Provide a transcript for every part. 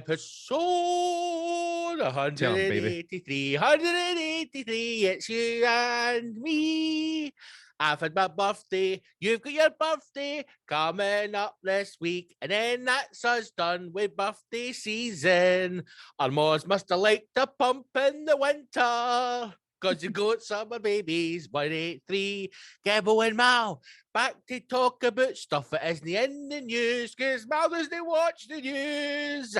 episode 183. 183. It's you and me. I've had my birthday. You've got your birthday coming up this week. And then that's us done with birthday season. Our moms must have liked to pump in the winter. Because you got summer babies. 183. Gibbo and Mal. Back to talk about stuff that isn't in the news. Because Mal doesn't watch the news.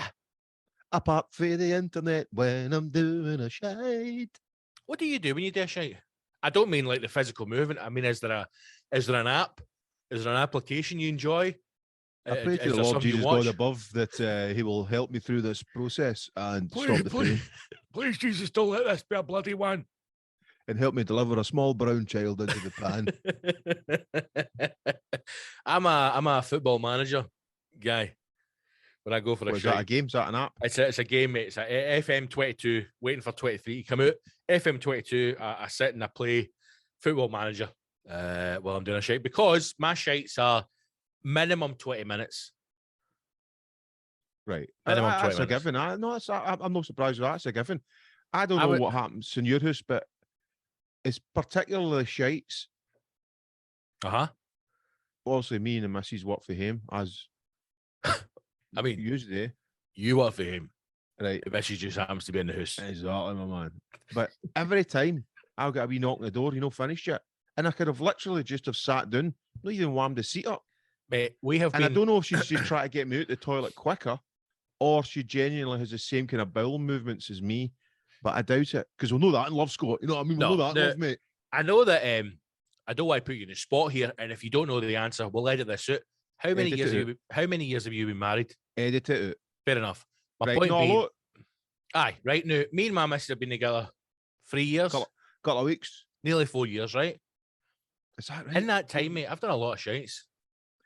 Apart from the internet when I'm doing a shite. What do you do when you do a shite? I don't mean like the physical movement. I mean, is there an app? Is there an application you enjoy? I pray to the Lord Jesus God above that He will help me through this process and stop the pain. Please, Jesus, don't let this be a bloody one. And help me deliver a small brown child into the pan. I'm a football manager guy. When I go for Is that a game? Is that an app? It's a game, mate. It's a FM22, waiting for 23 to come out. FM22, I sit and I play football manager while I'm doing a shite because my shites are minimum 20 minutes. Right. Minimum 20 that's minutes. A given. I'm not surprised with that. That's a given. I don't know what happens in your house, but it's particularly shites. Uh-huh. Obviously, me and the missus work for him as... I mean, usually you work for him, right? The missus just happens to be in the house. Exactly, my man. But every time I'll get a wee knock on the door, finished yet, and I could have literally just have sat down, not even warmed the seat up. Mate, I don't know if she's just trying to get me out the toilet quicker, or she genuinely has the same kind of bowel movements as me. But I doubt it because we'll know that in love, Scott. You know what I mean? We'll know that in love, mate. I know that. I don't want to put you in the spot here, and if you don't know the answer, we'll edit this out. How many years have you been married? Edit it out. Fair enough. My right, point being, right now, me and my missus have been together 3 years. Couple of weeks. Nearly 4 years, right? Is that right? In that time, mate, I've done a lot of shites.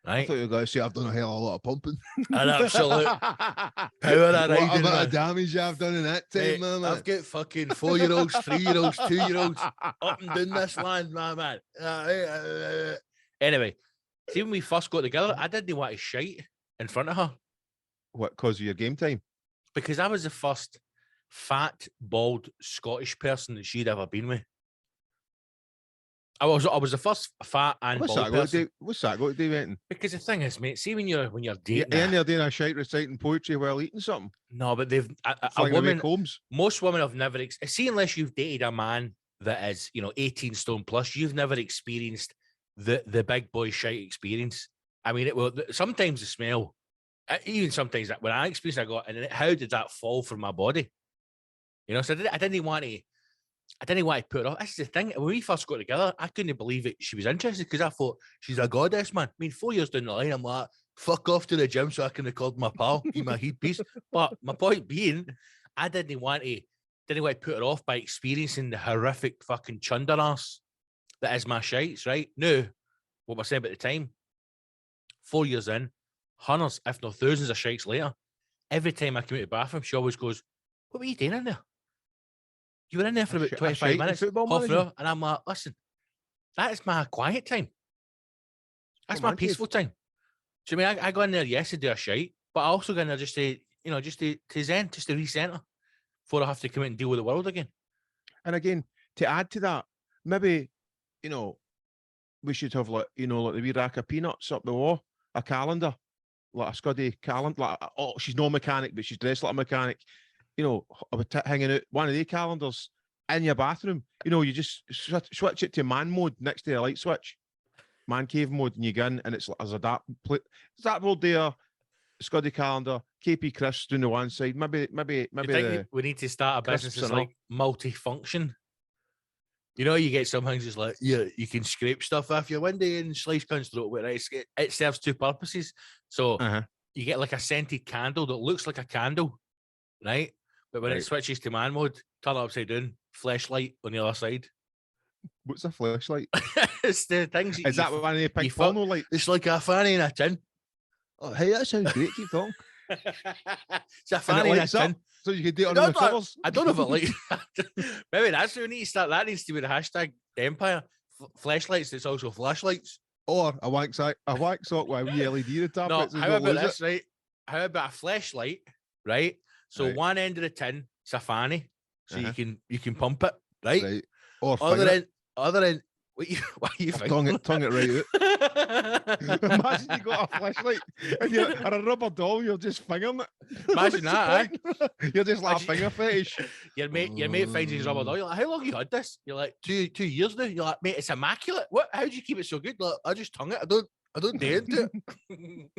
Right? I thought you were going to say I've done a hell of a lot of pumping. An absolute power of riding. What about the damage I've done in that time, man? I've got fucking 4-year-olds, 3-year-olds, 2-year-olds up and down this land, my man. Anyway, see, when we first got together, I didn't want to shite in front of her. What, because of your game time? Because I was the first fat, bald Scottish person that she'd ever been with. I was the first fat and bald person. What's that got to do with anything? Because the thing is, mate, see when you're dating, and they're doing a shite reciting poetry while eating something. No, but they've a woman. Most women have never see unless you've dated a man that is 18 stone plus. You've never experienced the big boy shite experience. I mean, sometimes the smell. Even sometimes that when I experienced, I go, and how did that fall from my body? So I didn't want to put it off. That's the thing. When we first got together, I couldn't believe it. She was interested because I thought she's a goddess, man. I mean, 4 years down the line, I'm like, fuck off to the gym so I can record my pal, be my headpiece. But my point being, I didn't want to put her off by experiencing the horrific fucking chunder ass that is my shites, right? Now, what we're saying about the time, 4 years in, hundreds, if not thousands of shites later, every time I come out of the bathroom, she always goes, what were you doing in there? You were in there for about 25 minutes, half an hour, and I'm like, listen, that is my quiet time. That's my peaceful time. So, I mean, I go in there, yes, to do a shite, but I also go in there just to zen, just to recenter before I have to come out and deal with the world again. And again, to add to that, maybe, we should have like the wee rack of peanuts up the wall, a calendar, like a Scuddy calendar. Like, she's no mechanic, but she's dressed like a mechanic. Hanging out one of the calendars in your bathroom. You just switch it to man mode next to the light switch, man cave mode, and you go in, and it's as a dark board there, Scuddy calendar, KP Chris doing the one side. Maybe we need to start a business that's like multi-function. You get some things it's like, you can scrape stuff off your window and slice cunts through it. Right? It serves two purposes. So you get like a scented candle that looks like a candle, right? But when it switches to man mode, turn it upside down, flashlight on the other side. What's a flashlight? It's the things. Is that one of the pink porno lights? It's like a fanny in a tin. Oh, hey, that sounds great. Keep talking. It's a fanny in a tin. So you can do it on the covers. I don't know if it like. Maybe that's what we need to start. That needs to be the hashtag Empire. Flashlights. It's also flashlights. Or a wank sock with a wee LED on top. No, how about this, right? How about a flashlight, right? So Right. one end of the tin, it's a fanny, so Uh-huh. you can pump it, right? Right. Or Other end, what you think? tongue it right out. Imagine you got a flashlight and you're or a rubber doll, you're just fingering it. Imagine that, You're just like a finger fetish. Your mate finds his rubber doll. You're like, how long have you had this? You're like, 2 years now. You're like, mate, it's immaculate. What? How do you keep it so good? Like, I just tongue it. I don't dare into it.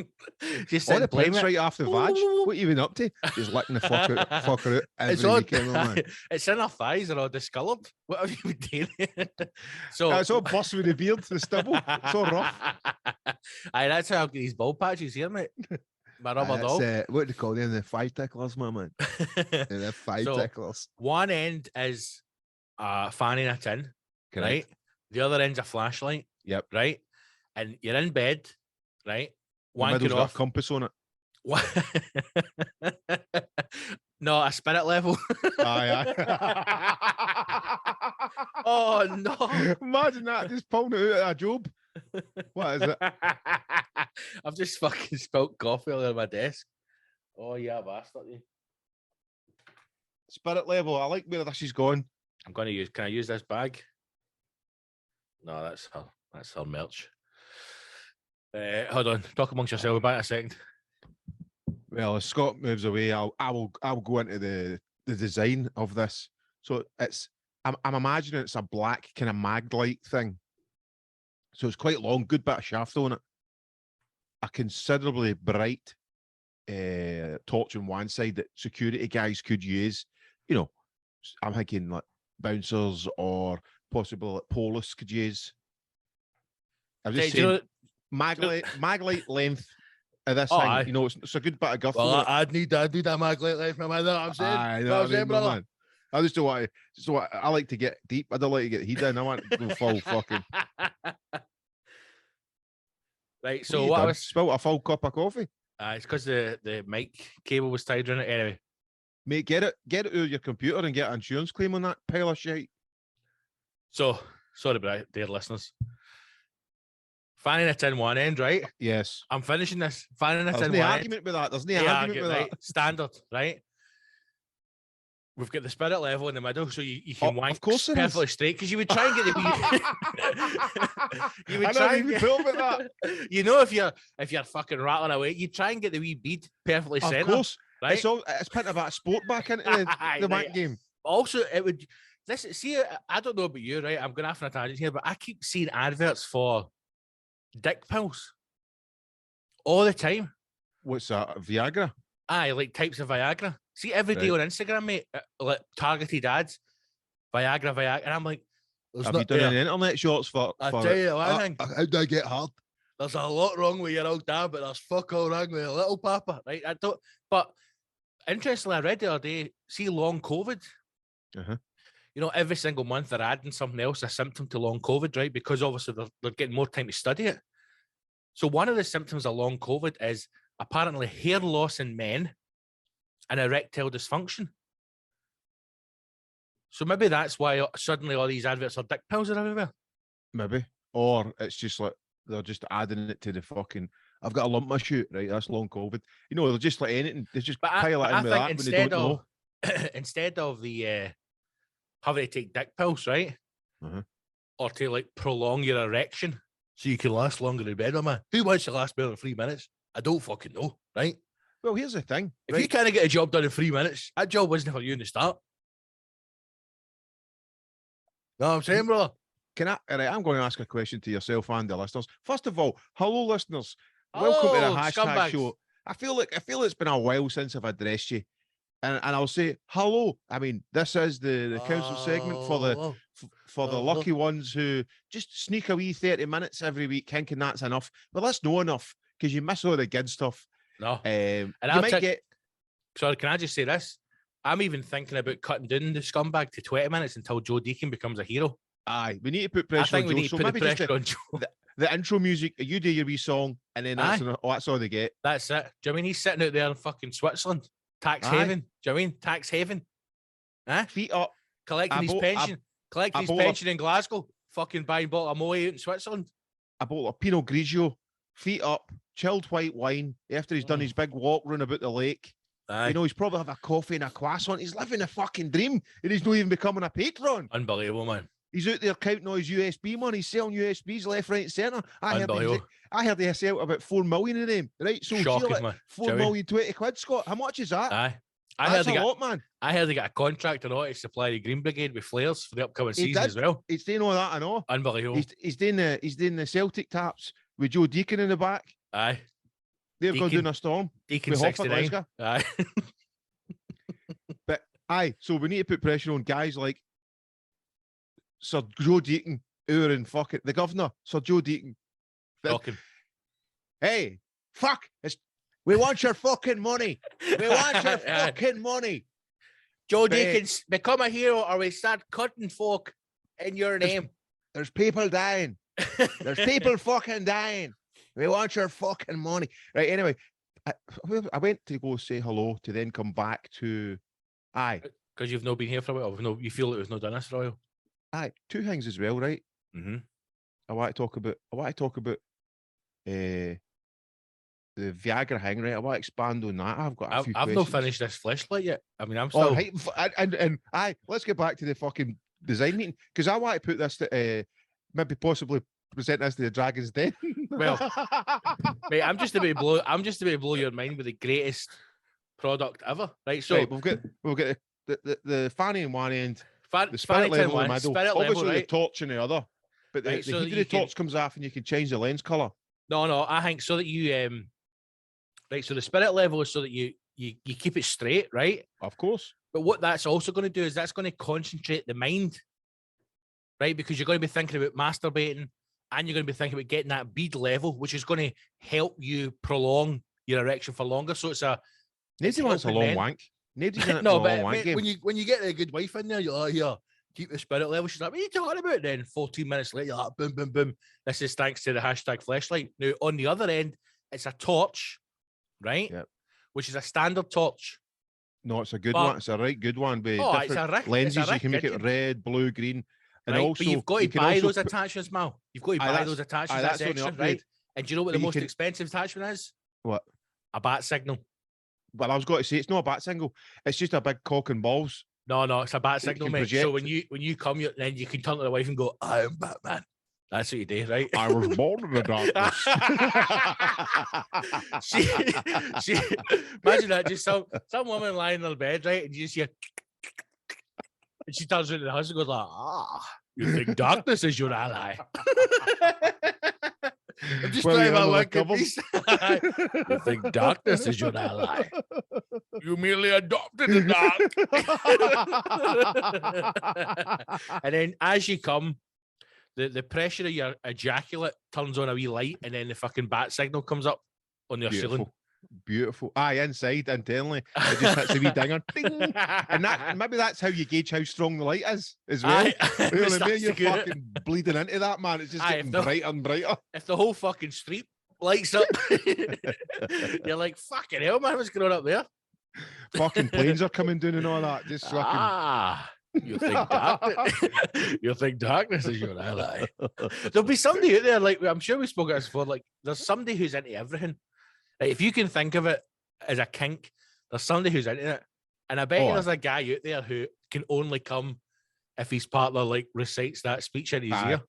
Just All sit the and blame prints it. right off the vag. What you been up to? Just licking the fucker out every weekend, man. It's in her thighs. They're all discoloured. What have you been doing? So it's all bust with the beard, the stubble. It's all rough. Aye, that's how I get these bald patches here, mate. My rubber doll. What do they call them? The five ticklers, my man. The five ticklers. One end is a fanny in a tin, right? The other end's a flashlight. Yep. Right? And you're in bed, right? Wanking off. Got a compass on it. What? No, a spirit level. Aye. Oh no! Imagine that, just pulling it out of a job. What is it? I've just fucking spilt coffee all over my desk. Oh yeah, bastard. Spirit level. I like where this is going. I'm gonna use. Can I use this bag? No, that's her merch. Hold on. Talk amongst yourself. We're back in a second. Well, as Scott moves away, I will go into the design of this. So I'm imagining it's a black kind of mag light thing. So it's quite long, good bit of shaft on it. A considerably bright torch on one side that security guys could use. You know, I'm thinking like bouncers or possibly like police could use. I'm just saying, mag light length of this thing. Aye. You know, it's a good bit of guff. Well, I'd need that mag light left, my man. That's what I'm saying. I know, man. I just don't want to. I like to get deep. I don't like to get heat in. I want to go full fucking. Right. So what I was spilt a full cup of coffee. It's because the mic cable was tied around it. Anyway, mate, get it out of your computer and get an insurance claim on that pile of shit. So sorry about that, dear listeners. Fanning it in one end, right? Yes. I'm finishing this. Fanning it in one end. There's no argument with that. There's no argument with that. Standard, right? We've got the spirit level in the middle, so you can wank of course perfectly straight, because you would try and get the wee. You would try and get that. You know, if you're fucking rattling away, you try and get the wee bead perfectly centered. Of course, right? It's putting a bit of sport back into the wank game. Also, it would. Listen, see, I don't know about you, right? I'm going off on a tangent here, but I keep seeing adverts for dick pills all the time. What's that? Viagra? Aye, like types of Viagra. See every day on Instagram, mate, like targeted ads, Viagra, and I'm like, have you done any internet shorts for? I tell you one thing. How do I get hard? There's a lot wrong with your old dad, but there's fuck all wrong with your little papa, right? I don't. But interestingly, I read the other day. See, long COVID. You know, every single month they're adding something else, a symptom to long COVID, right? Because obviously they're getting more time to study it. So one of the symptoms of long COVID is apparently hair loss in men and erectile dysfunction. So maybe that's why suddenly all these adverts are dick pills are everywhere. Maybe. Or it's just like they're just adding it to the fucking, I've got a lump in my shoe, right? That's long COVID. You know, they're just like anything. They just pile it in with that when they don't know. Instead of the having to take dick pills, right? Or to like prolong your erection so you can last longer in bed, man. Who wants to last more than 3 minutes? I don't fucking know, right? Well, here's the thing. If you can't get a job done in 3 minutes, that job wasn't for you in the start. Know what I'm saying, brother? I'm going to ask a question to yourself and the listeners. First of all, hello, listeners. Welcome to the hashtag show. I feel it's been a while since I've addressed you. And I'll say hello. I mean, this is the council segment for the lucky ones who just sneak a wee 30 minutes every week, thinking that's enough. But that's not enough, because you miss all the good stuff. No. And you might get. Sorry, can I just say this? I'm even thinking about cutting down the scumbag to 20 minutes until Joe Deacon becomes a hero. Aye, we need to put pressure on Joe. We need to put the pressure on Joe. The intro music, you do your wee song, and then that's all they get. That's it. Do you know what I mean? He's sitting out there in fucking Switzerland. Tax haven. Do you know what I mean? Tax haven. Feet up. Collecting his pension. Collecting his pension in Glasgow. Fucking buying a bottle of Moe out in Switzerland. A bottle of Pinot Grigio. Feet up. Chilled white wine. After he's done his big walk round about the lake. You know, he's probably have a coffee and a croissant. He's living a fucking dream, and he's not even becoming a patron. Unbelievable, man. He's out there counting all his USB money. He's selling USBs left, right, and centre. I heard he sell about 4 million of them. Right, so shocking, man. 4 million 20 quid, Scott. How much is that? Aye. That's a lot, man. I heard they got a contract in order to supply the Green Brigade with flares for the upcoming season as well. He's doing all that, I know. Unbelievable. He's doing the Celtic taps with Joe Deacon in the back. Aye. They're going down a storm. Deacon 69. Aye. But aye, so we need to put pressure on guys like Sir Joe Deacon, and fucking the governor, Sir Joe Deacon. Hey, fuck! We want your fucking money. We want your fucking money. Joe Deacon, become a hero, or we start cutting folk in your name. There's people dying. There's people fucking dying. We want your fucking money. Right. Anyway, I went to go say hello to then come back to. Aye. Because you've not been here for a while. You feel it was not done this, Royal. Aye, 2 things as well, right? Mm-hmm. I want to talk about the Viagra thing, right? I want to expand on that. I've got a few questions. I've not finished this fleshlight yet. I mean, I'm still. And aye, let's get back to the fucking design meeting, because I want to put this to maybe possibly present this to the Dragon's Den. Well, mate, I'm just about to blow your mind with the greatest product ever, right? So right, we've got the fanny in one end. The spirit level in the middle. Obviously, right? The torch in the other. But the heat of the torch comes off and you can change the lens colour. No, I think so that you right, so the spirit level is so that you keep it straight, right? Of course. But what that's also going to do is that's going to concentrate the mind, right? Because you're going to be thinking about masturbating and you're going to be thinking about getting that bead level, which is going to help you prolong your erection for longer. So it's a... Nobody wants a long wank. Nobody's in it no, for but a long wank game. when you get a good wife in there, you're like, yeah, keep the spirit level. She's like, what are you talking about? Then 14 minutes later, you're like, boom, boom, boom. This is thanks to the hashtag fleshlight. Now, on the other end, it's a torch, right? Yep. Which is a standard torch. No, it's a good one. It's a right good one. With different lenses, you can make it red, blue, green. And right, also, but you've got to buy those attachments, Mal. You've got to buy those attachments. That's extra, right? And do you know what the most expensive attachment is? What? A bat signal. Well, I was going to say it's not a bat signal. It's just a big cock and balls. No, it's a bat signal, mate. So when you come, then you can turn to the wife and go, "I am Batman." That's what you do, right? I was born in the darkness. she imagine that, just some woman lying in her bed, right, and you just hear, and she turns into the house and goes like, you think darkness is your ally? I'm just trying my luck. You think darkness is your ally? You merely adopted the dark. And then as you come, the pressure of your ejaculate turns on a wee light, and then the fucking bat signal comes up on your ceiling. Beautiful. Aye, inside, internally. It just hits a wee dinger. Ding. And maybe that's how you gauge how strong the light is as well. You're fucking bleeding into that, man. It's just getting brighter and brighter. If the whole fucking street lights up, you're like, fucking hell, man, what's going on up there? Fucking planes are coming down and all that. Just fucking... You think darkness is your ally? There'll be somebody out there, like, I'm sure we spoke about this before, like, there's somebody who's into everything. Like, if you can think of it as a kink, there's somebody who's into it. And I bet there's a guy out there who can only come if his partner, like, recites that speech in his ear.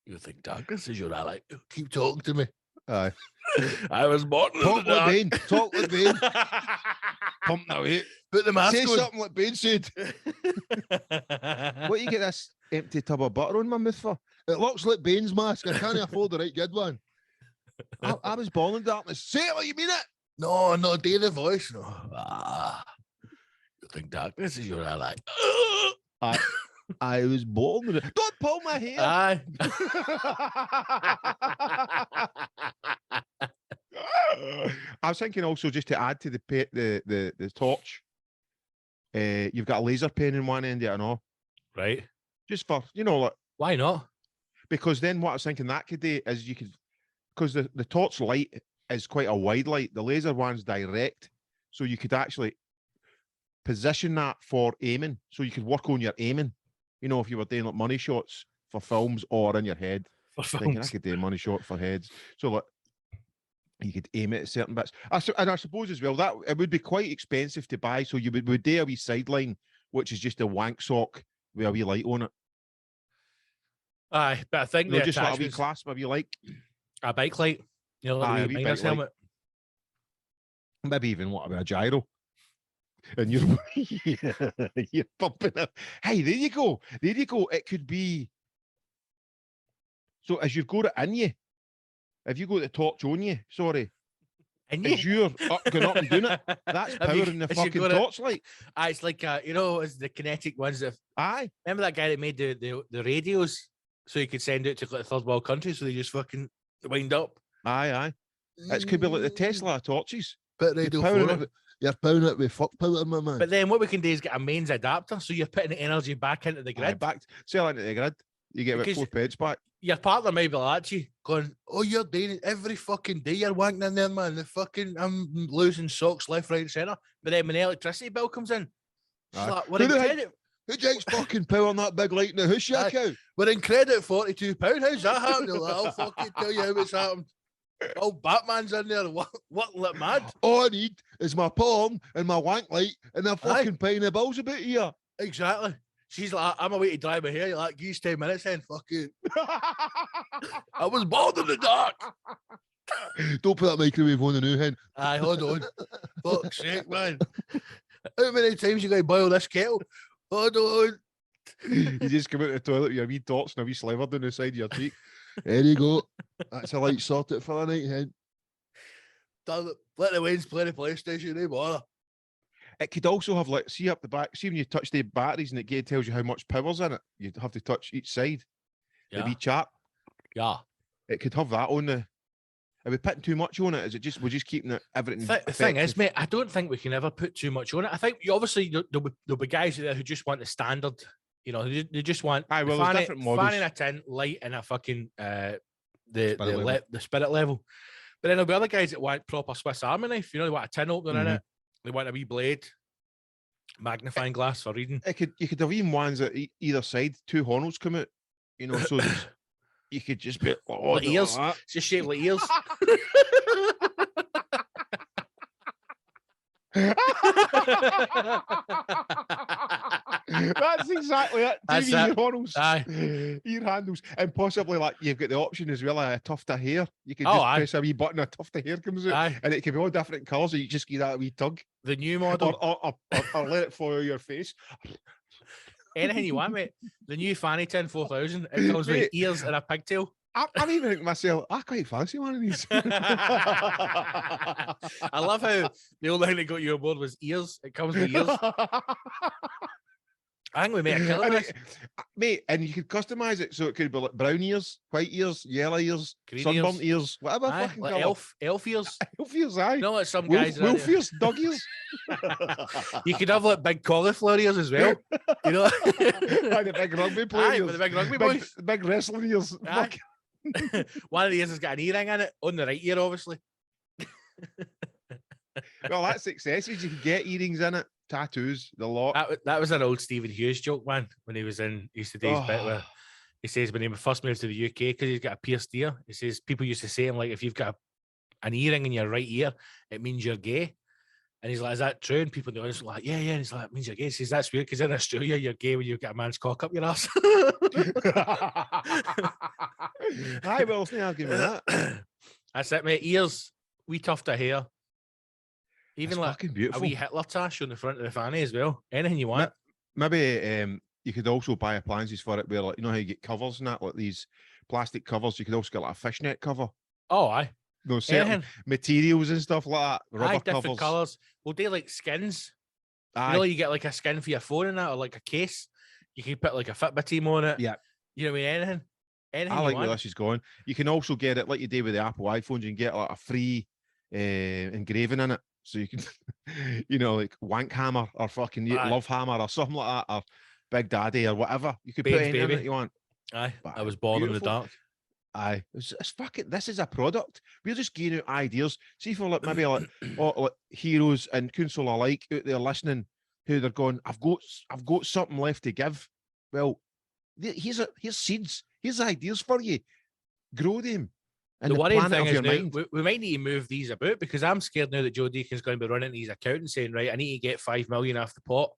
You think darkness is your ally? Keep talking to me. Aye. I was born in Talk the dark. Bane. Talk like Bane. Pump now, eh? Put the mask Say on. something like Bane said. What you get this empty tub of butter on my mouth for? It looks like Bane's mask. I can't afford the right good one. I was born in darkness. Say it like you mean it. No, not do the voice. No. You think darkness is your ally? I was born in it. Don't pull my hair. Aye. I was thinking also, just to add to the torch, you've got a laser pen in one end, I know. Right. Just for, like, why not? Because then what I was thinking that could do is you could, because the torch light is quite a wide light. The laser one's direct. So you could actually position that for aiming. So you could work on your aiming. If you were doing like money shots for films or in your head. For thinking I could do a money shot for heads. So like, You could aim it at certain bits. And I suppose as well that it would be quite expensive to buy. So you would do a wee sideline, which is just a wank sock with a wee light on it. Aye, but I think the just like a wee attachments, clasp, a wee like a bike light, like a wee miner's helmet. Maybe even what about a gyro? And you're you're pumping it. Hey, there you go. There you go. It could be. So as you've got it in you, if you got the torch on you, sorry, as you're going up and doing it, that's power in the fucking torchlight. It's like it's the kinetic ones that. Aye. Remember that guy that made the radios so he could send it to like third world countries, so they just fucking wind up. Aye. It could be like the Tesla torches. But you're powering it with fuck power, my man. But then what we can do is get a mains adapter, so you're putting the energy back into the grid. Sell into the grid. You get about 4 pence back. Your partner may be like that, you going, oh, you're doing it every fucking day. You're wanking in there, man. I'm losing socks left, right, centre. But then when the electricity bill comes in, she's like, we're in credit. Who takes fucking powering that big light in the house, yeah, cow? We're in credit £42. How's that happening? Like, I'll fucking tell you how it's happened. Oh, Batman's in there. What lit mad? All I need is my palm and my wank light, and they're fucking paying the bills a bit here. Exactly. She's like, I'm away to dry my hair. You're like, give 10 minutes then. Fuck it. I was born in the dark. Don't put that microwave on the new hen. Aye, hold on. Fuck's sake, man. How many times you got to boil this kettle? Hold on. You just come out of the toilet with your wee dots and a wee sliver down the side of your cheek. There you go. That's a light sorted for the night, hen. Let the winds play the PlayStation, no bother. It could also have, like, see up the back, see when you touch the batteries and it tells you how much power's in it. You'd have to touch each side. Yeah. The wee chart. Yeah. It could have that on the. Are we putting too much on it? Is it just we're just keeping it everything? The thing is, mate, I don't think we can ever put too much on it. I think obviously there'll be guys there who just want the standard. You know, they just want different models. Fan in a tin, light in a fucking the spirit level. But then there'll be other guys that want proper Swiss Army knife. You know, they want a tin opener in it. They want a wee blade, magnifying glass for reading. You could have even ones at either side, 2 horns come out. You know, so you could just be like ears. It's just shaped like ears. That's exactly it. That's it. Horns, ear handles, and possibly like you've got the option as well, a tuft of hair. You can just press a wee button, a tuft of hair comes out, and it can be all different colours. So you just give that a wee tug. The new model, or let it follow your face. Anything you want, mate. The new Fanny 10 4000. It comes with ears and a pigtail. I'm even thinking myself, I quite fancy one of these. I love how the only thing that got you on board was ears. It comes with ears. I think we made a killer, mate, and you could customize it so it could be like brown ears, white ears, yellow ears, green sunburnt ears, whatever fucking like colour. elf ears. Elf ears, aye. No, like some guys. Wolf ears, dog ears. You could have like big cauliflower ears as well. You know, like the big rugby players. Aye, with the big rugby boys. Big wrestling ears. One of the ears has got an earring in it, on the right ear, obviously. Well, that's accessories. You can get earrings in it, tattoos, the lot. That was an old Stephen Hughes joke, man, when he was in Easter Days bit where he says when he first moved to the UK, because he's got a pierced ear, he says people used to say him, like, if you've got an earring in your right ear, it means you're gay. And he's like, is that true? And people in the audience are like, yeah. And he's like, it means you're gay. He says, that's weird, because in Australia, you're gay when you've got a man's cock up your ass. Aye, well, I'll give you that. That's it, mate. Ears, wee tuft of hair. Even that's like beautiful. A wee Hitler tash on the front of the fanny as well. Anything you want. Maybe you could also buy appliances for it where, like, you know how you get covers and that, like these plastic covers. You could also get like a fishnet cover. Oh, aye. No, certain materials and stuff like that. Rubber different colours. We'll do like skins. You know, you get like a skin for your phone and that, or like a case. You can put like a Fitbit team on it. Yeah. You know what I mean? Anything I like where this is going. You can also get it like you do with the Apple iPhones. You can get like a free engraving in it. So you can, you know, like Wank Hammer or fucking Love Hammer or something like that, or Big Daddy or whatever. You could put anything that you want. Aye, I was born in the dark. Aye, it's fucking. This is a product. We're just giving out ideas. See for like maybe like heroes and console alike out there listening, who they're going, I've got something left to give. Well, here's seeds. Here's ideas for you. Grow them. And the the worrying planet thing of is your now, mind. we might need to move these about, because I'm scared now that Joe Deacon's going to be running his account and saying, right, I need to get 5 million off the pot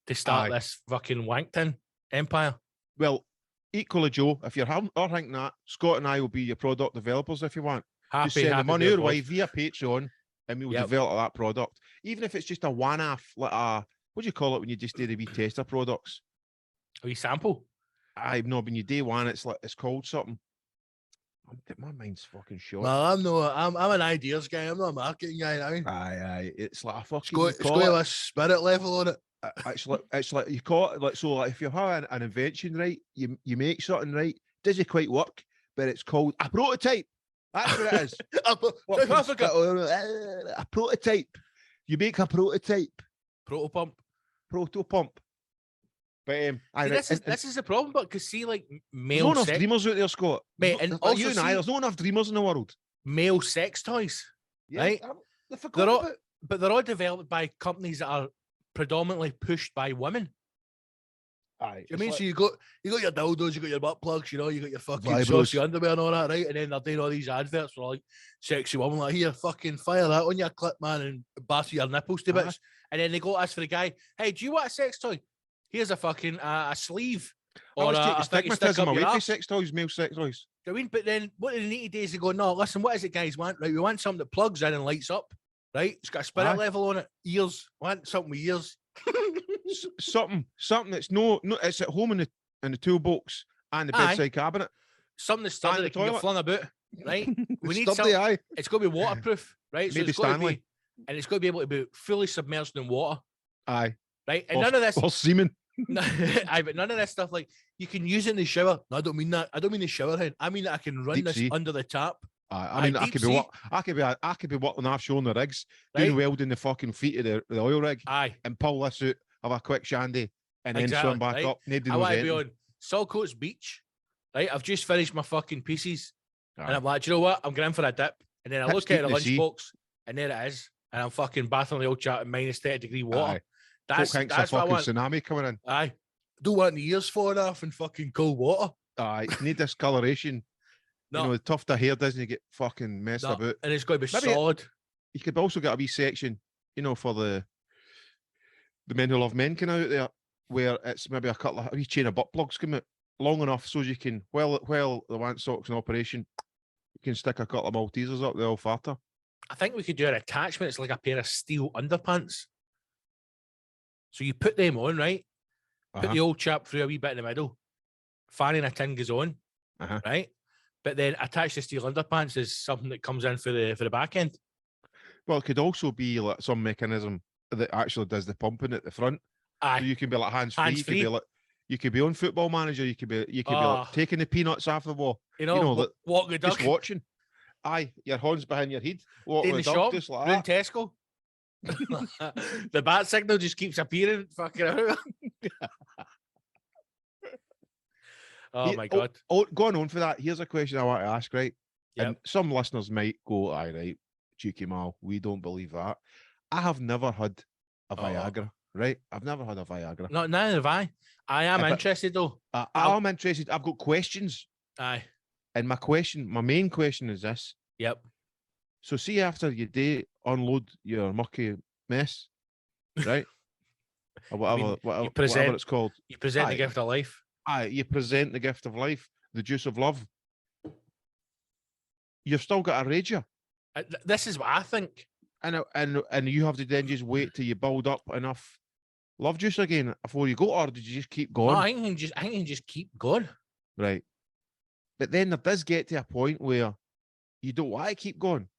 to start this fucking wankton empire. Well, equally, Joe, if you're thinking that, Scott and I will be your product developers if you want. Just send the money our way via Patreon, and we will develop that product. Even if it's just a one-off, like a, what do you call it when you just do the wee tester products? A wee sample? No, when you day one, it's called something. My mind's fucking short. Well, I'm an ideas guy. I'm not a marketing guy. I mean, aye, it's like a fucking. It's got a spirit level on it. It's like you call it like if you have an invention, right, you make something, right, does it quite work, but it's called a prototype. That's what it is. A prototype. You make a prototype. Protopump. But this is the problem, but because see, like there's not enough dreamers out there, Scott. Mate, and like also you and I, there's not enough dreamers in the world. Male sex toys, right? But they're all developed by companies that are predominantly pushed by women. Aye, I mean, so you got your dildos, you got your butt plugs, you know, you got your fucking saucy underwear and all that, right? And then they're doing all these adverts for like sexy women, like, here, fucking fire that on your clip, man, and batter your nipples to bits. And then they go ask for the guy, hey, do you want a sex toy? Here's a fucking a sleeve. Or a stigmatism away from sex toys, male sex toys. I mean, but then what do they need to do is they go, no, listen, what is it guys want? Right, we want something that plugs in and lights up, right? It's got a spirit level on it, ears. Want something with ears. something that's no, it's at home in the toolbox and the bedside cabinet. Something that's sturdy that can get flung about, right? We need something. It's got to be waterproof, right? Maybe so Stanley. And it's got to be able to be fully submerged in water. Aye. Right? And none of this. Or semen. But none of this stuff, like, you can use it in the shower. No, I don't mean that. I don't mean the shower head. I mean that I can run this under the tap. I mean, I could be working offshore on the rigs, doing welding the fucking feet of the oil rig. Aye. And pull this out, have a quick shandy, and then swim back up. Nobody knows I want to anything. be on Saltcoats Beach, right? I've just finished my fucking pieces. And I'm like, do you know what? I'm going for a dip. And then I look at the lunchbox, and there it is. And I'm fucking bathing the old chat in minus 30-degree water. Aye. That's what I want. Tsunami coming in. Aye. Don't want the ears falling off in fucking cold water. Aye. Need discoloration. No. You know, the tuft of hair doesn't get fucking messed about. And it's got to be solid. You could also get a wee section, you know, for the men who love men kind of out there, where it's maybe a wee chain of butt plugs come out long enough so you can, while the want socks in operation, you can stick a couple of Maltesers up the old farter. I think we could do an attachment. It's like a pair of steel underpants. So you put them on, right? Put the old chap through a wee bit in the middle. Fanny and a tin goes on, right? But then attach the steel underpants is something that comes in for the back end. Well, it could also be like some mechanism that actually does the pumping at the front. Aye. So you can be like hands-free. You could be on Football Manager. You could be like taking the peanuts off the wall. You know walk the duck. Just watching. Aye, your horns behind your head. In the shop, just like that. Tesco. The bat signal just keeps appearing. Fucking out. My God. Going on for that, here's a question I want to ask, right? Yep. And some listeners might go, aye, right, cheeky mal, we don't believe that. I have never had a Viagra, right? I've never had a Viagra. No, neither have I. I am interested, though. I'm interested. I've got questions. Aye. And my main question is this. Yep. So see, after you unload your mucky mess, right? Or whatever it's called. You present the gift of life. Aye, you present the gift of life, the juice of love. You've still got a rager. This is what I think. And you have to then just wait till you build up enough love juice again before you go, or did you just keep going? No, I can just keep going. Right. But then there does get to a point where you don't want to keep going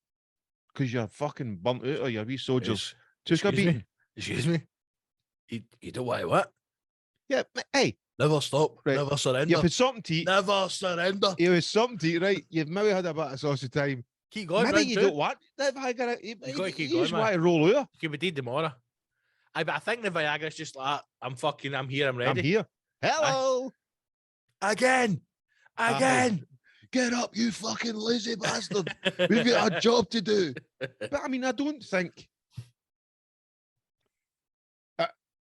because you're fucking burnt out or your wee soldiers. Excuse me. You don't want to what? Yeah, hey. Never stop. Right. Never surrender. You've had something to eat. Never surrender. You had something to eat, right? You've maybe had a bit of sauce of time. Keep going. Maybe you don't want that Viagra. You got to keep going, just want to roll out. You could be dead tomorrow. But I think the Viagra's just like, I'm here, I'm ready. I'm here. Hello. Again. Get up, you fucking lazy bastard. We've got a job to do. But I mean, I don't think.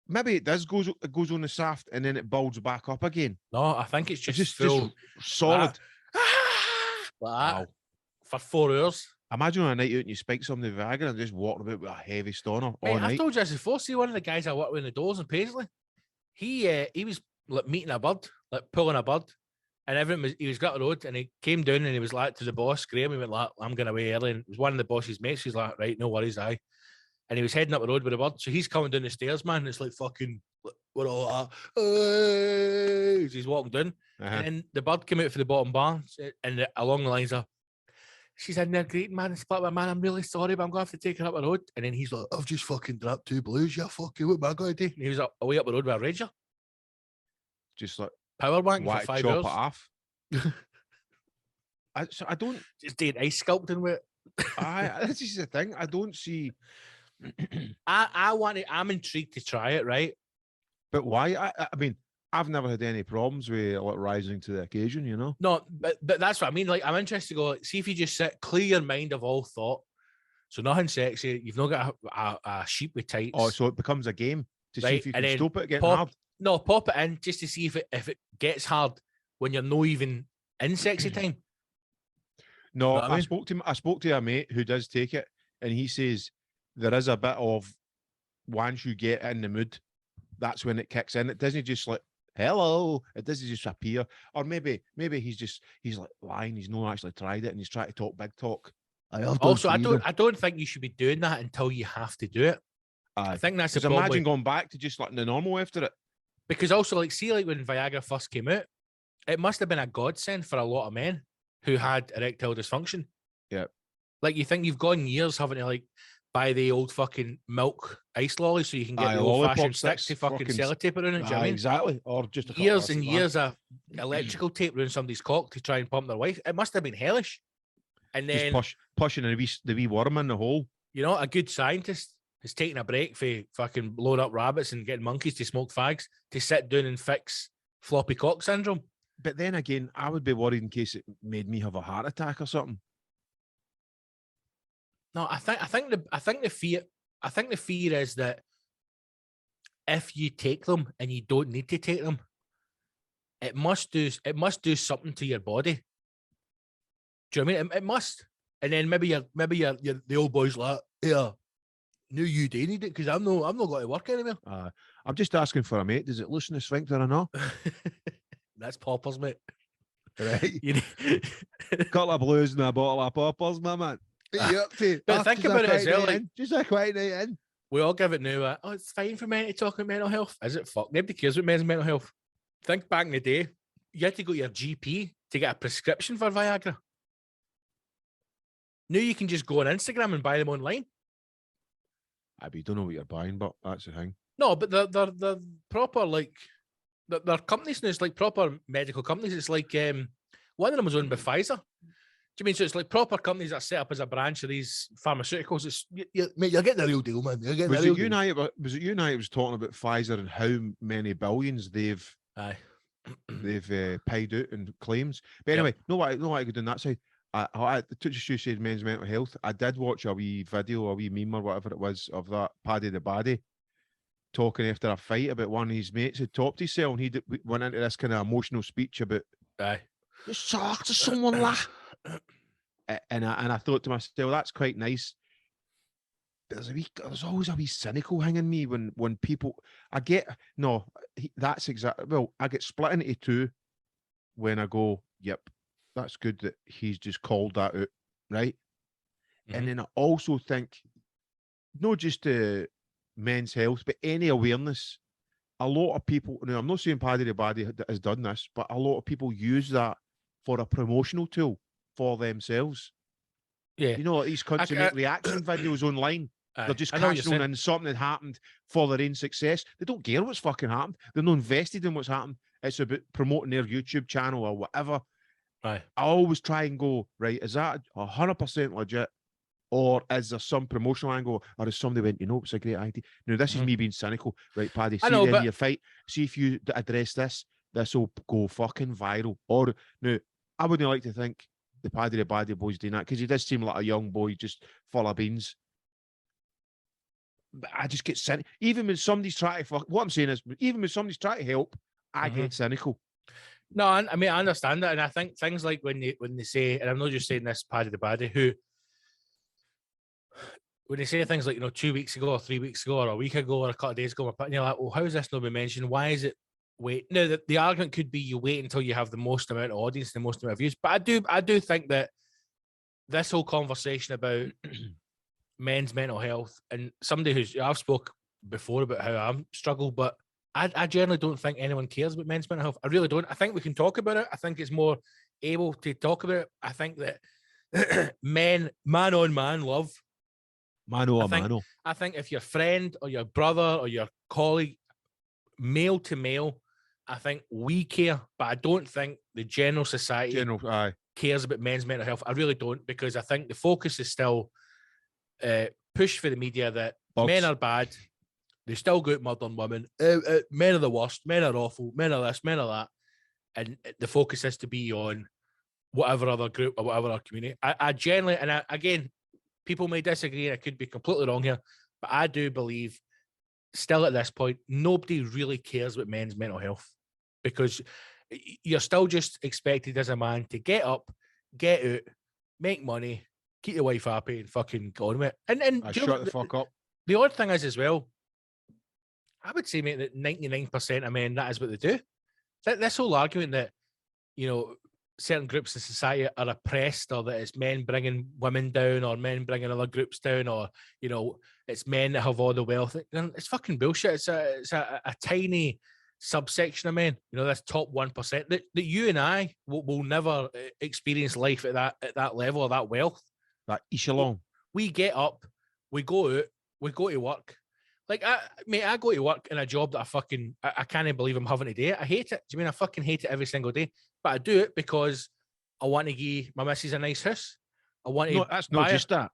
Maybe it goes on the shaft and then it builds back up again. No, I think it's just full. Just solid. Wow. for 4 hours. Imagine on a night out and you spike somebody with Viagra and just walking about with a heavy stoner all night. I've told you this before. See, one of the guys I work with in the doors in Paisley, he was like meeting a bird, like pulling a bird, and everything was, he was got a road, and he came down and he was like to the boss, Graham, he went like, I'm going away early, and it was one of the boss's mates. He's like, right, no worries, aye. And he was heading up the road with a bird, so he's coming down the stairs, man, and it's like fucking, we're all hey! He's walking down, and then the bird came out for the bottom bar, and along the lines of, she's in there greeting, man, and split with man, I'm really sorry, but I'm going to have to take her up the road. And then he's like, I've just fucking dropped 2 blues, yeah, fucking, what am I going to do? And he was away up the road with a Ranger. Just like, power bank for 5 chop hours. it off. I don't... Just doing ice sculpting with it. This is the thing, I don't see... I'm intrigued to try it, right? But why? I mean, I've never had any problems with like rising to the occasion, you know. No, but that's what I mean. Like, I'm interested to go, like, see if you just clear your mind of all thought. So nothing sexy. You've not got a sheep with tights. Oh, so it becomes a game to see if you can stop it getting hard. No, pop it in just to see if it gets hard when you're not even in sexy time. No, I spoke to a mate who does take it, and he says there is a bit of, once you get in the mood, that's when it kicks in. It doesn't just like, hello, it doesn't just appear. Or maybe he's like lying, he's not actually tried it and he's trying to talk big talk. I don't think you should be doing that until you have to do it. I think that's the problem. Imagine going back to just like the normal after it. Because also, like, see, like when Viagra first came out, it must have been a godsend for a lot of men who had erectile dysfunction. Yeah. Like, you think you've gone years having to like buy the old fucking milk ice lolly so you can get the old-fashioned stick to fucking sellotape around it. Do you know what I mean? Exactly. Or just years and years of electrical tape around somebody's cock to try and pump their wife. It must have been hellish. And then just pushing the wee worm in the hole. You know, a good scientist is taking a break for fucking blowing up rabbits and getting monkeys to smoke fags to sit down and fix floppy cock syndrome. But then again, I would be worried in case it made me have a heart attack or something. No, I think the fear is that if you take them and you don't need to take them, it must do something to your body. Do you know what I mean? It must. And then maybe you're the old boy's like, yeah, no, you do need it because I'm not going to work anymore. I'm just asking for a mate. Does it loosen the sphincter or not? That's poppers, mate. Right. Couple of blues and a bottle of poppers, my man. But think about it as well. Like, just a quiet night in. We all give it now. Oh, it's fine for men to talk about mental health. Is it? Fuck. Nobody cares about men's mental health. Think back in the day, you had to go to your GP to get a prescription for Viagra. Now you can just go on Instagram and buy them online. But you don't know what you're buying, but that's the thing. No, but they're proper, like, they're companies now. It's like proper medical companies. It's like one of them was owned by Pfizer. Do you mean so? It's like proper companies that are set up as a branch of these pharmaceuticals. It's mate, you're getting the real deal, man. Was it you and I was talking about Pfizer and how many billions they've paid out in claims? But anyway, no, I could do on that side. I just you said men's mental health. I did watch a wee video, a wee meme or whatever it was of that Paddy the Baddie talking after a fight about one of his mates who topped himself, and he went into this kind of emotional speech about you talk to someone like. And I thought to myself, that's quite nice. There's always a wee cynical hang in me when people I get split into two when I go, yep, that's good that he's just called that out, right? Mm-hmm. And then I also think not just men's health, but any awareness. A lot of people, now I'm not saying Paddy the Baddie has done this, but a lot of people use that for a promotional tool for themselves. Yeah. You know, these cunts who make reaction videos online. They're just cashing in something that happened for their own success. They don't care what's fucking happened. They're not invested in what's happened. It's about promoting their YouTube channel or whatever. Right. I always try and go, right, is that 100% legit? Or is there some promotional angle? Or is somebody went, you know, it's a great idea. Now, this is me being cynical. Right, Paddy, see the end of your fight. See if you address this will go fucking viral. Or, now, I wouldn't like to think the Paddy the Baddie boy's doing that because he does seem like a young boy just full of beans. But I just get cynical. Even when somebody's trying to what I'm saying is, even when somebody's trying to help, I get cynical. No, I mean I understand that, and I think things like when they say, and I'm not just saying this Paddy the Baddy, who when they say things like 2 weeks ago or 3 weeks ago or a week ago or a couple of days ago, and you're like, well, how is this not been mentioned? Why is it wait? Now the argument could be you wait until you have the most amount of audience, the most amount of views, but I do think that this whole conversation about men's mental health, and somebody who's I've spoke before about how I'm struggle, but I generally don't think anyone cares about men's mental health. I really don't. I think we can talk about it. I think it's more able to talk about it. I think that man on man love. Mano. I think if your friend or your brother or your colleague, male to male, I think we care, but I don't think the general society cares about men's mental health. I really don't, because I think the focus is still pushed for the media that men are bad. They still go out murdering women. Men are the worst. Men are awful. Men are this. Men are that. And the focus is to be on whatever other group or whatever other community. I generally, and again, people may disagree, and I could be completely wrong here, but I do believe still at this point, nobody really cares about men's mental health, because you're still just expected as a man to get up, get out, make money, keep your wife happy, and fucking go on with it. And shut the fuck up. The odd thing is as well, I would say, mate, that 99% of men, that is what they do. This whole argument that, certain groups in society are oppressed, or that it's men bringing women down, or men bringing other groups down, or, it's men that have all the wealth. It's fucking bullshit. It's a tiny subsection of men, this top 1% that you and I will never experience life at that level, or that wealth. That echelon. We get up, we go out, we go to work. Like, I go to work in a job that I can't believe I'm having to do it. I hate it. Do you mean I fucking hate it every single day? But I do it because I want to give my missus a nice house. I want to. No, that's not just that.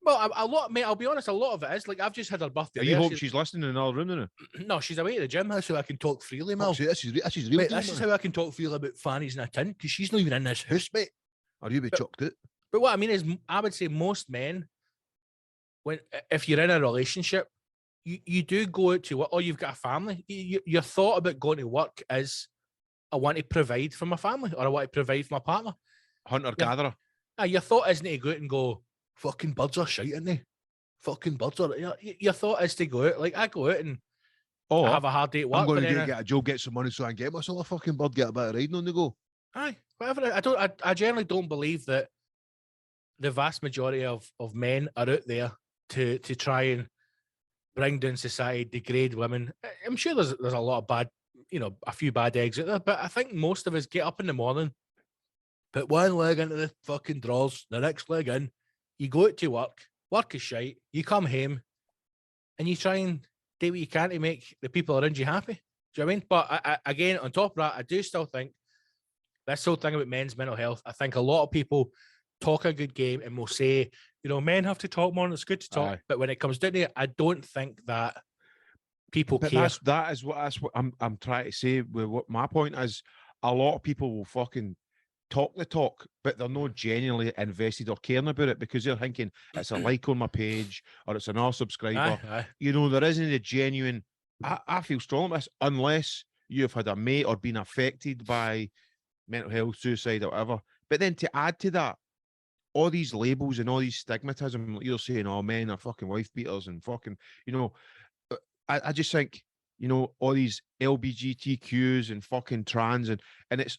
Well, a lot, mate. I'll be honest. A lot of it is like I've just had her birthday. You hope she's listening in another room, isn't it? No, she's away at the gym. That's how I can talk freely, Mel. This is real. Mate, this is how I can talk freely about fannies in a tin, because she's not even in this house, mate. Or you be chucked out. But what I mean is, I would say most men, if you're in a relationship, you do go out to work, or you've got a family. Your thought about going to work is, I want to provide for my family, or I want to provide for my partner. Hunter-gatherer. Your thought isn't to go out and go, fucking birds are shite, aren't they? Fucking birds are. Your thought is to go out. Like, I go out and have a hard day at work. I'm going to get a job, get some money, so I can get myself a fucking bird, get a bit of riding on the go. Aye, whatever. I generally don't believe that the vast majority of men are out there to try and bring down society, degrade women. I'm sure there's a lot of bad, a few bad eggs out there, but I think most of us get up in the morning, put one leg into the fucking drawers, the next leg in, you go out to work is shite, you come home, and you try and do what you can to make the people around you happy. Do you know what I mean? But again, on top of that, I do still think this whole thing about men's mental health, I think a lot of people talk a good game and will say, men have to talk more, and it's good to talk. Aye. But when it comes down to it, I don't think that people care. That's what I'm trying to say. With what my point is, a lot of people will fucking talk the talk, but they're not genuinely invested or caring about it, because they're thinking it's a like on my page, or it's an subscriber. Aye. There isn't a genuine. I feel strong about this, unless you've had a mate or been affected by mental health, suicide, or whatever. But then to add to that, all these labels and all these stigmatism, like you're saying, oh, men are fucking wife beaters and fucking, I just think, all these LGBTQs and fucking trans, and it's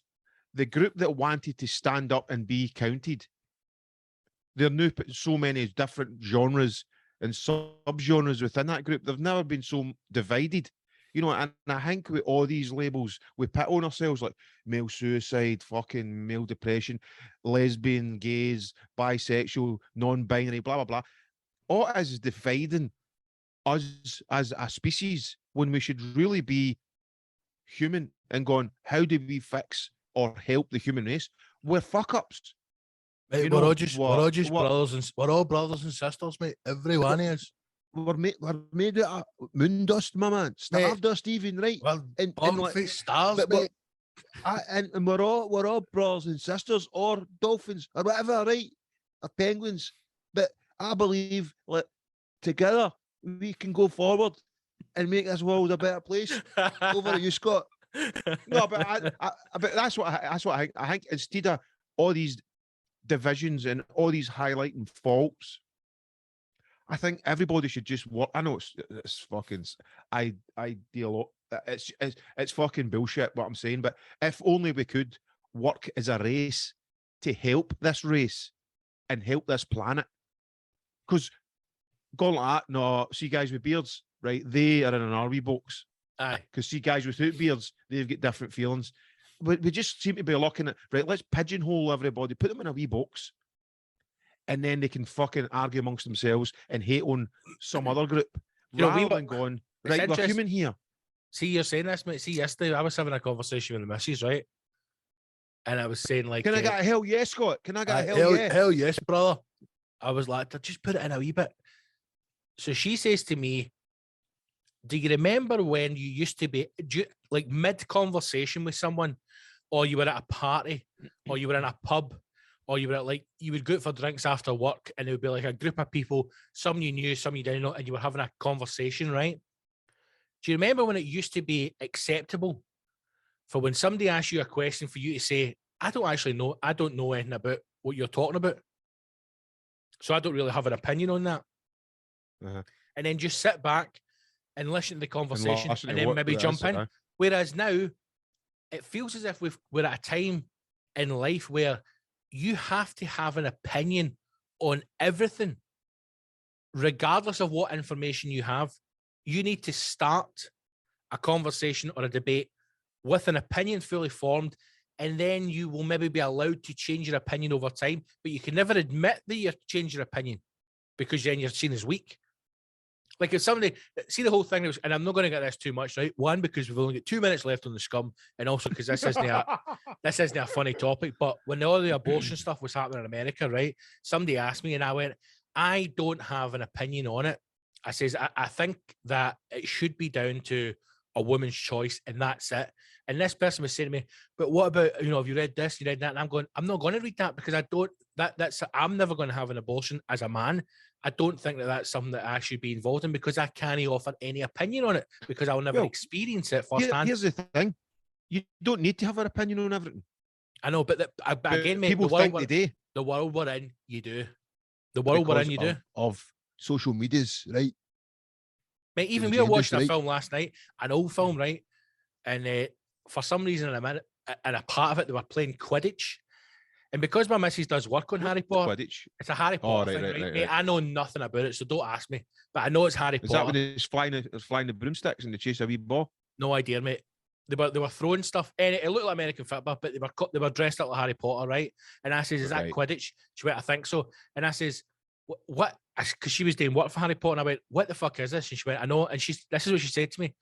the group that wanted to stand up and be counted. There are now so many different genres and sub-genres within that group. They've never been so divided. And I think with all these labels, we put on ourselves like male suicide, fucking male depression, lesbian, gays, bisexual, non-binary, blah, blah, blah. All it is dividing us as a species, when we should really be human and going, how do we fix or help the human race? We're fuck-ups. Mate, we're all brothers and sisters, mate. Every one of us. We're made out of moon dust, my man. Star dust, even, right? Well, and like stars, mate. And we're all brothers and sisters, or dolphins, or whatever, right? Or penguins. But I believe, like, together we can go forward and make this world a better place. Over to you, Scott. No, but but that's what I think. I think instead of all these divisions and all these highlighting faults, I think everybody should just work. I know it's fucking ideal. It's fucking bullshit what I'm saying. But if only we could work as a race to help this race and help this planet, because going like that, no, see guys with beards, right? They are in an RV box. Aye. Because see guys without beards, they've got different feelings. But we just seem to be looking at, right, let's pigeonhole everybody, put them in a wee box, and then they can fucking argue amongst themselves and hate on some other group. Rather than going, right, we're human here. See, you're saying this, mate. See, yesterday I was having a conversation with the missus, right? And I was saying, like, can I get a hell yes, Scott? Can I get a hell yes? Hell yes, brother. I was like, just put it in a wee bit. So she says to me, do you remember when you used to be like mid-conversation with someone, or you were at a party, or you were in a pub, or you were at, like, you would go out for drinks after work, and it would be like a group of people, some you knew, some you didn't know, and you were having a conversation, right? Do you remember when it used to be acceptable for when somebody asks you a question for you to say, I don't know anything about what you're talking about, so I don't really have an opinion on that. And then just sit back and listen to the conversation and then maybe jump in. Whereas now, it feels as if we're at a time in life where you have to have an opinion on everything, regardless of what information you have. You need to start a conversation or a debate with an opinion fully formed, and then you will maybe be allowed to change your opinion over time, but you can never admit that you're changing your opinion, because then you're seen as weak. Like if somebody, see the whole thing, and I'm not going to get this too much, right? One, because we've only got 2 minutes left on the scum, and also because this isn't a funny topic, but when all the abortion stuff was happening in America, right? Somebody asked me and I went, I don't have an opinion on it. I says, I think that it should be down to a woman's choice, and that's it. And this person was saying to me, but what about, have you read this, you read that? And I'm going, I'm not going to read that, because I'm never going to have an abortion as a man. I don't think that that's something that I should be involved in, because I can't offer any opinion on it, because I'll never experience it firsthand. Here's the thing. You don't need to have an opinion on everything. I know, but again, mate, people think they do. The world we're in, you do. The world we're in, you do. Of social medias, right? Mate, even we were watching a film last night, an old film, right? And for some reason, in a part of it, they were playing Quidditch. And because my missus does work on Harry Potter, Quidditch? It's a Harry Potter thing, right? Mate, I know nothing about it, so don't ask me. But I know it's Harry Potter. Is that when he's flying the broomsticks and they chase a wee ball? No idea, mate. They were throwing stuff, and it looked like American football, but they were dressed up like Harry Potter, right? And I says, "Is that Quidditch?" She went, "I think so." And I says, "What?" Because she was doing work for Harry Potter, and I went, "What the fuck is this?" And she went, "I know." And this is what she said to me: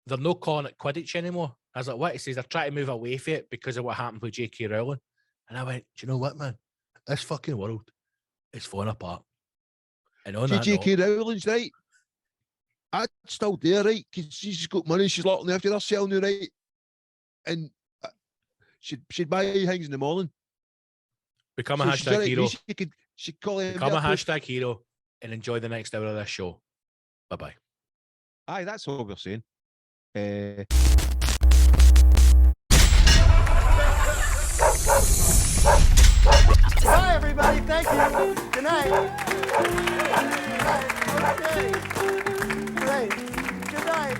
"They're not calling it Quidditch anymore." I was like, "What?" He says, "They're trying to move away from it because of what happened with J.K. Rowling." And I went, "Do you know what, man? This fucking world is falling apart." And on J.K. Rowling's right. I'd still there, right? Because she's got money, she's looking after herself now, right? And she'd buy things in the morning. Become a hashtag hero. She'd call him. Become a hashtag hero and enjoy the next hour of this show. Bye-bye. Aye, that's all we're saying. Bye, everybody. Thank you. Good night. Okay. Great. Good night.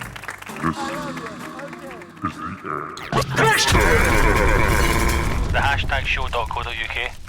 The hashtagshow.co.uk